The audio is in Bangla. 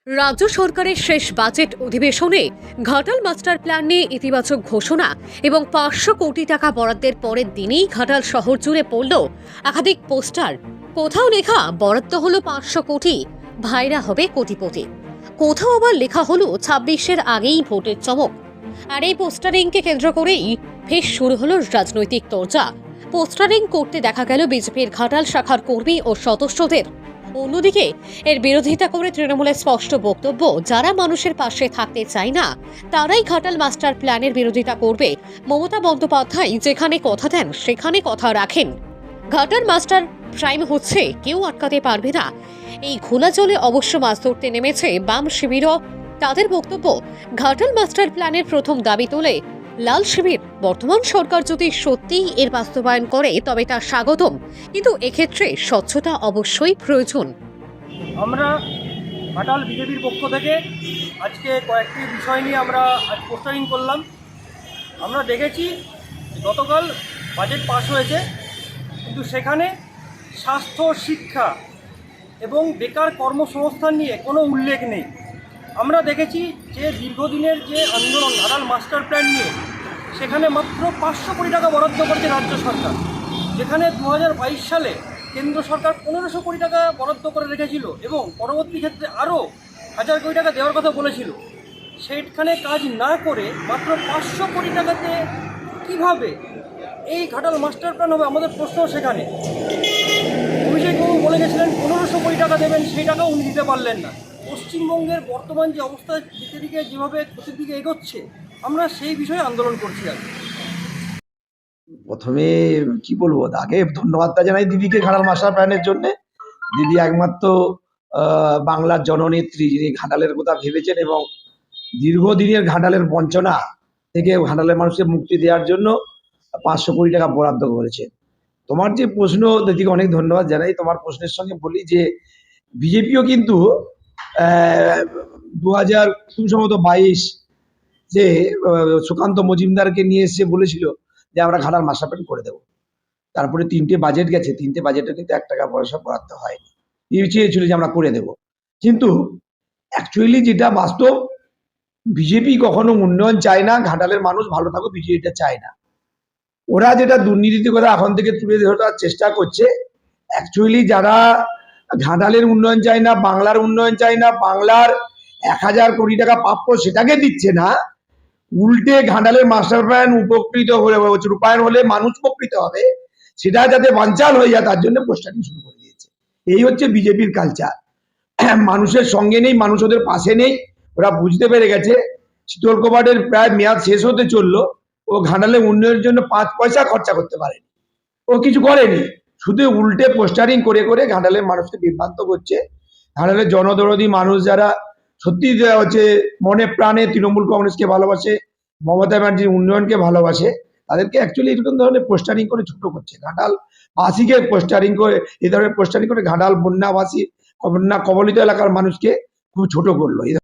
রাজ্য সরকারের শেষ বাজেট অধিবেশনে ঘাটাল মাস্টার প্ল্যান নিয়ে ইতিবাচক ঘোষণা এবং 500 কোটি টাকা বরাদ্দের পরের দিনেই ঘাটাল শহর জুড়ে পড়ল একাধিক পোস্টার। কোথাও লেখা বরাদ্দ হলো 500 কোটি, ভাইরা হবে কোটিপতি। কোথাও আবার লেখা হলো 26-এর আগেই ভোটের চমক। আর এই পোস্টারিংকে কেন্দ্র করেই ফের শুরু হলো রাজনৈতিক চর্চা। পোস্টারিং করতে দেখা গেল বিজেপির ঘাটাল শাখার কর্মী ও সদস্যদের। অন্যদিকে এর বিরোধিতা করে তৃণমূলের স্পষ্ট বক্তব্য, যারা মানুষের পাশে থাকতে চায় না তারাই ঘাটাল মাস্টার প্ল্যানের বিরোধিতা করবে। মমতা বন্দ্যোপাধ্যায় যেখানে কথা দেন সেখানে কথা রাখেন। ঘাটাল মাস্টার প্রাইম হচ্ছে, কেউ আটকাতে পারবে না। এই ঘোলা জলে অবশ্য মাছ ধরতে নেমেছে বাম শিবিরও। তাদের বক্তব্য, ঘাটাল মাস্টার প্ল্যানের প্রথম দাবি তোলে লাল শিবির। বর্তমান সরকার যদি সত্যিই এর বাস্তবায়ন করে তবে তা স্বাগতম, কিন্তু এক্ষেত্রে স্বচ্ছতা অবশ্যই প্রয়োজন। আমরা ঘাটাল বিজেপির পক্ষ থেকে আজকে কয়েকটি বিষয় নিয়ে আমরা আজ পোস্টারিং করলাম। আমরা দেখেছি গতকাল বাজেট পাস হয়েছে, কিন্তু সেখানে স্বাস্থ্য, শিক্ষা এবং বেকার কর্মসংস্থান নিয়ে কোনো উল্লেখ নেই। আমরা দেখেছি যে দীর্ঘদিনের যে আন্দোলন ঘাটাল মাস্টার প্ল্যান নিয়ে, সেখানে মাত্র 500 কোটি টাকা বরাদ্দ করেছে রাজ্য সরকার, যেখানে 2022 সালে কেন্দ্র সরকার 1500 কোটি টাকা বরাদ্দ করে রেখেছিল এবং পরবর্তী ক্ষেত্রে আরও 1000 কোটি টাকা দেওয়ার কথা বলেছিল। সেইখানে কাজ না করে মাত্র 500 কোটি টাকাতে কিভাবে এই ঘাটাল মাস্টার প্ল্যান হবে, আমাদের প্রশ্ন সেখানে। অভিষেক বাবু বলে গেছিলেন 1500 কোটি টাকা দেবেন, সেই টাকাও উনি দিতে পারলেন না। পশ্চিমবঙ্গের বর্তমান যে অবস্থা, দিকে দিকে যেভাবে ক্ষতির দিকে এগোচ্ছে, আমরা সেই বিষয়ে আন্দোলন করছি। আর প্রথমে কি বলবো, আগে ধন্যবাদটা জানাই দিদিকে ঘাটাল মাস্টার প্ল্যানের জন্য। দিদি একমাত্র বাংলার জননেত্রী, যিনি ঘাটালের কথা ভেবেছেন এবং দীর্ঘদিনের ঘাটালের বঞ্চনা থেকে ঘাটালের মানুষকে মুক্তি দেওয়ার জন্য 500 কোটি টাকা বরাদ্দ করেছেন। তোমার যে প্রশ্ন, দিদিকে অনেক ধন্যবাদ জানাই। তোমার প্রশ্নের সঙ্গে বলি যে বিজেপিও কিন্তু 2022 যে সুকান্ত মজুমদারকে নিয়ে এসে বলেছিল যে আমরা ঘাটাল মাস্টার প্ল্যান করে দেবো। তারপরে 3টে বাজেট গেছে, 3টে বাজেটে কিন্তু 1 টাকা পয়সা বরাদ্দ হয়নি। চেয়েছিল যে আমরা করে দেব, কিন্তু অ্যাকচুয়ালি যেটা বাস্তব, বিজেপি কখনো উন্নয়ন চায় না, ঘাটালের মানুষ ভালো থাকুক বিজেপিটা চায় না। ওরা যেটা দুর্নীতি কথা এখন থেকে তুলে ধরার চেষ্টা করছে, অ্যাকচুয়ালি যারা ঘাটালের উন্নয়ন চায় না, বাংলার উন্নয়ন চায় না, বাংলার 1000 কোটি টাকা প্রাপ্য সেটাকে দিচ্ছে না, উল্টে ঘাটালের মাস্টার প্ল্যান উপকৃত হলে, রূপায়ণ হলে মানুষ উপকৃত হবে, সেটা যাতে বানচাল হয়ে যায় তার জন্য পোস্টারিং শুরু করে দিয়েছে। এই হচ্ছে বিজেপির কালচার। মানুষের সঙ্গে নেই, মানুষ ওদের পাশে নেই। ওরা বুঝতে পেরে গেছে শীতল কপাটের প্রায় মেয়াদ শেষ হতে চললো, ও ঘাটালে উন্নয়নের জন্য 5 পয়সা খরচা করতে পারেনি, ও কিছু করেনি, শুধু উল্টে পোস্টারিং করে করে ঘাটালের মানুষকে বিভ্রান্ত করছে। ঘাটালের জনদরদি মানুষ যারা সত্যি হচ্ছে মনে প্রাণে তৃণমূল কংগ্রেসকে ভালোবাসে, মমতা ব্যানার্জির উন্নয়নকে ভালোবাসে, তাদেরকে অ্যাকচুয়ালি এরকম ধরনের পোস্টারিং করে ছোট করছে। ঘাটাল বাসীকে পোস্টারিং করে, এই ধরনের পোস্টারিং করে ঘাটাল বন্যা কবলিত এলাকার মানুষকে খুব ছোট করলো।